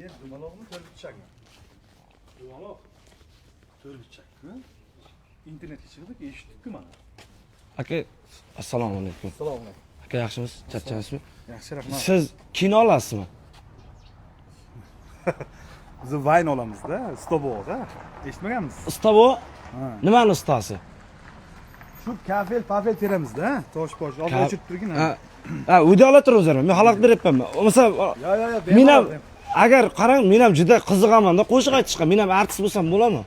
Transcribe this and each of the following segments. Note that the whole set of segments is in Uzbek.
Yer dumaloqmi, to'rtbuchakmi? Dumaloq. To'rtbuchak. Internetga chiqdik, eshitdik-ku mana. Aka, assalomu alaykum. Assalomu alaykum. Aka, yaxshimisiz? Charchaysizmi? Yaxshi, rahmat. Siz kino olasizmi? Biz vayn olamiz-da, Stoboda. Eshitmaganmisiz? Ustavo? Ha. Nimani ustasi? Shu kafel teramiz-da, tosh-posh. Olib o'chirib turgin. Ha, uyda ola turingizlar. Men xalaqit beryapmanman. Masalan, Yo, men ham agar qarang, men ham juda qiziqaman-da qo'shiq aytishga. Men ham artist bo'lsam bo'ladimi?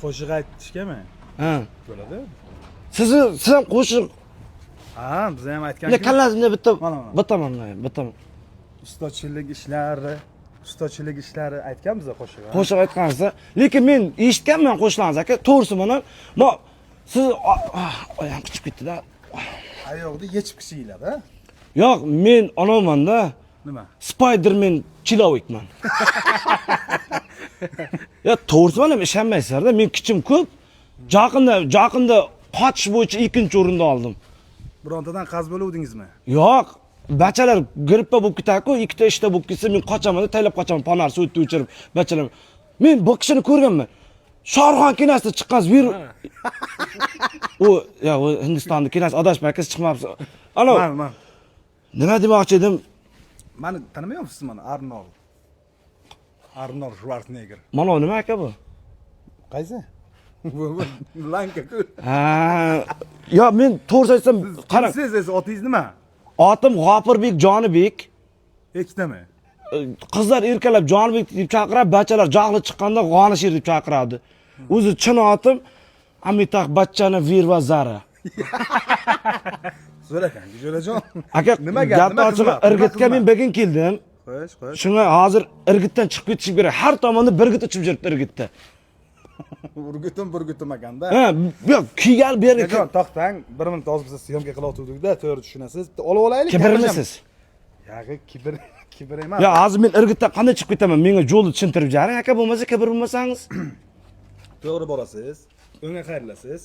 qo'shiq aytishgami? Ha. Bo'ladi. Siz ham qo'shiq. Ha, biz ham aytgan. Men kallamda Mana. bitta. Ustachilik ishlari aytganmiz qo'shiq. Qo'shiq aytgansiz. Lekin men eshitganman qo'shiqlaringizni aka. To'g'risi mana. Siz oyam qichib ketdi-da. Ayoqda yechib kishiylar-da. Yo'q, men onaman-da. Nima? Spider-Man Chilovikman. Ya to'g'risi mana ishonmaysizlar-da, men kichim ko'p. Jaqinda qochish bo'yicha 2-o'rinda oldim. Birontadan qaz bo'luvdingizmi? Yo'q, bachalar grippa bo'lib ketadi-ku, ikkita ishda bo'lib ketsa men qochaman, taylab qochaman, ponar suvni o'chirib, bachalar. Men bu kishini ko'rganman. Shohruxxon kinosida chiqqan virus. O Hindistonda kinosi adashmay aka chiqmabsiz. Alo. Men. Nima demoqchi edim? Meni tanimayapsiz mana Arnold Schwarzenegger. Mana nima aka bu? Qaysi? Lanka-ku. Ha, yo men to'g'ri aytsam, qarang. Siz otingiz nima? Otim G'ofirbek Jonibek. Ikkitami? Qizlar erkalab Jonibek deb chaqiradi, bachalar jahli chiqqanda G'onishir deb chaqiradi. O'zi chin otim Amitabh Bachchani Vir va Zara. So'rakan, Jo'rajon. Aka, nima gap ochig'i Irgitga men bugun keldim. Xo'sh. Shunga hozir Irgitdan chiqib ketishim kerak. Har tomonda birgit ichib yuribdi Irgitda. Burgutim ekanda. Ha, yo'q, kiygal bu yerga. Jon, to'xtang. 1 minut hozir biz syomka qilayotgandik-da, to'g'ri tushunasiz. Olib olaylik. Kibrmisiz? Yo'q, kibr emas. Ya hozir men Irgitdan qanday chiqib ketaman? Menga yo'lni tushuntirib jaring, aka, bo'lmasa kibr bo'lmasangiz. To'g'ri borasiz. O'ngga qayrilasiz.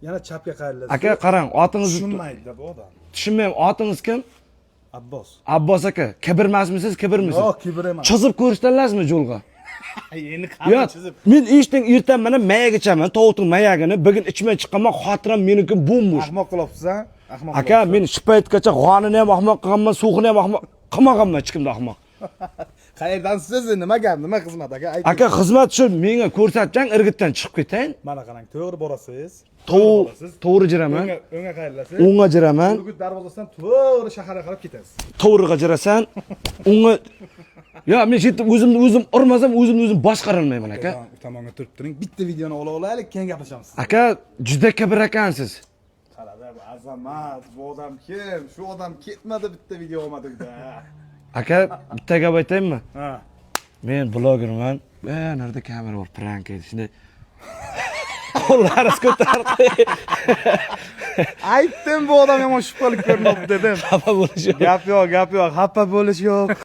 Yana chapga qayrilasiz. Aka, qarang, otingizni tushunmaydi bu odam. tushunmayman. Otingiz kim? Abbos. Abbos aka, kibrmasmisiz, kibrmisiz? Yo'q, kibr emas. Chizib ko'rsatlasizmi yo'lga? Endi Yo'q, qani chizib. men eshitdim, ertan mana mayak ichaman, tovuqning mayagini, bugun ichmay chiqqanman, xotiram meniki bo'mbo'sh. Ahmoq qilibsiz-a? Ahmoq. Aka, men shu paytgacha g'onini ham ahmoq qilganman, suvini ham ahmoq qilmaganman, hech kimda ahmoq. Qayerdan siz nima gap, nima xizmat aka? Ayting. Aka, xizmat shu menga ko'rsatchang, Irgitdan chiqib ketayin. Mana qarang, to'g'ri borasiz. To'g'ri jiraman. O'ngga qayrilasiz. O'ngga jiraman. Urgut darvozasidan to'g'ri shaharga qarab ketasiz. To'g'riga jirasan. O'ngga yo, men shu o'zim urmasam, o'zim boshqarolmayman aka. Tomonga turib turing. Bitta videoni olaylik, keyin gaplashamiz. Aka, juda kibr ekansiz. Qarada, bu azamat, bu odam kim? Shu odam ketmadi, bitta video olmadi-da. Aka, bitta gap aytaymi? Ha. Men blogerman. Nerede kamera bor, prank edi. Shunday qo'llaringiz ko'tarib. Aytdim, bu odam yomon shubhali ko'rinadi dedim. Xafa bo'lish yo'q. Gap yo'q. Xafa bo'lish yo'q.